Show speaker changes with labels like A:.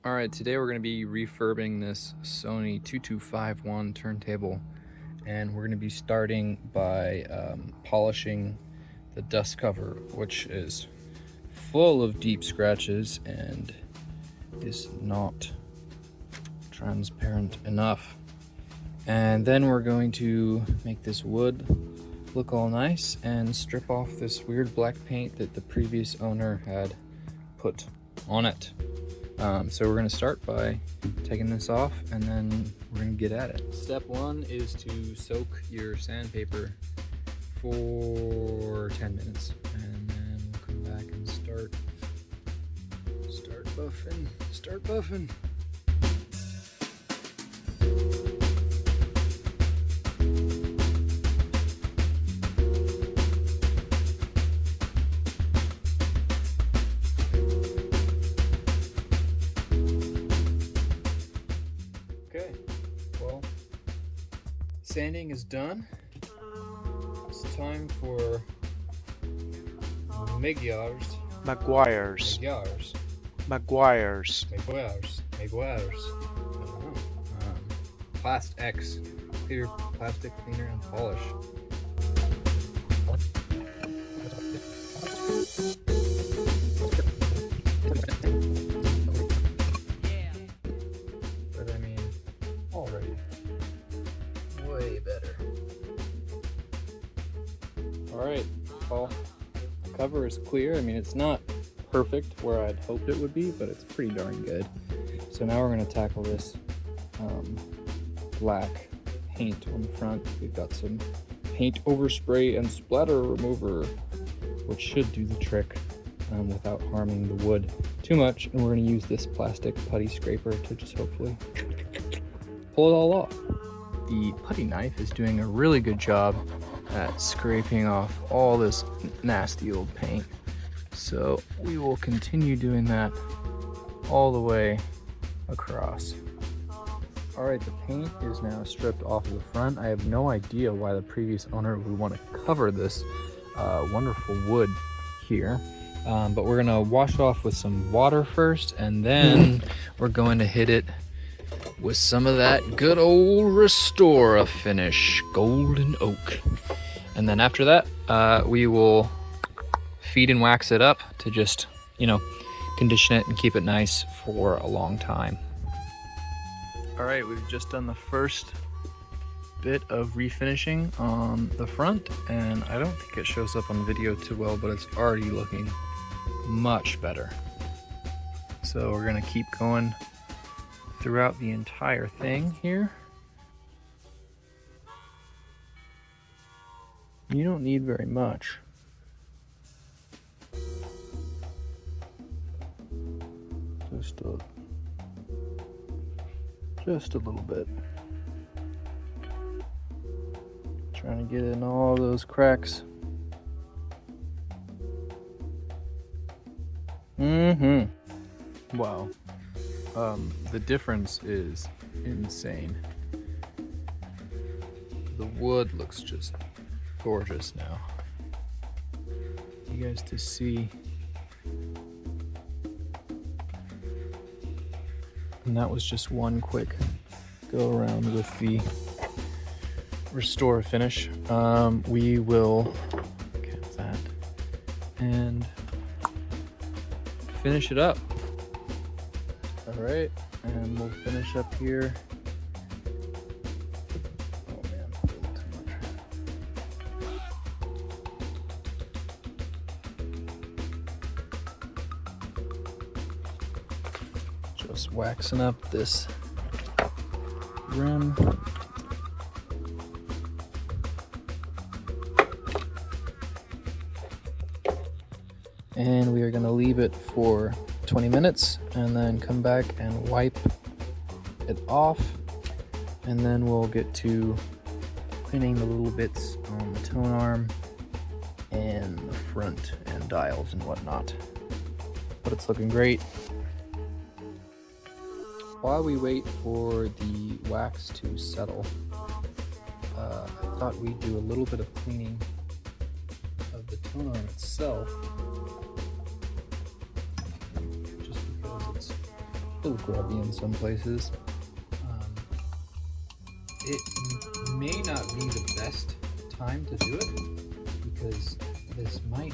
A: Alright, today we're going to be refurbing this Sony 2251 turntable, and we're going to be starting by polishing the dust cover, which is full of deep scratches and is not transparent enough. And then we're going to make this wood look all nice and strip off this weird black paint that the previous owner had put on it. So we're going to start by taking this off, and then we're going to get at it. Step one is to soak your sandpaper for 10 minutes, and then we'll come back and start buffing. Okay, well, sanding is done. It's time for Maguire's. Plast X, clear plastic cleaner and polish. But I mean, already way better. Alright, well, the cover is clear. I mean, it's not perfect where I'd hoped it would be, but it's pretty darn good. So now we're going to tackle this black paint on the front. We've got some paint overspray and splatter remover, which should do the trick without harming the wood too much. And we're going to use this plastic putty scraper to just hopefully pull it all off. The putty knife is doing a really good job at scraping off all this nasty old paint. So we will continue doing that all the way across. Alright, the paint is now stripped off of the front. I have no idea why the previous owner would want to cover this wonderful wood here. But we're going to wash it off with some water first, and then we're going to hit it with some of that good old Restore finish, golden oak. And then after that, we will feed and wax it up to just, condition it and keep it nice for a long time. All right, we've just done the first bit of refinishing on the front, and I don't think it shows up on video too well, but it's already looking much better. So we're gonna keep going throughout the entire thing here. You don't need very much. Just a little bit. Trying to get in all those cracks. Wow. The difference is insane. The wood looks just gorgeous now. You guys to see. And that was just one quick go around with the Restore finish. We will get that and finish it up. All right, and we'll finish up here. Oh man, a little too much. Just waxing up this rim. And we are going to leave it for 20 minutes and then come back and wipe it off, and then we'll get to cleaning the little bits on the tone arm and the front and dials and whatnot. But it's looking great. While we wait for the wax to settle, I thought we'd do a little bit of cleaning of the tone arm itself, just because it's a little grubby in some places. It may not be the best time to do it because this might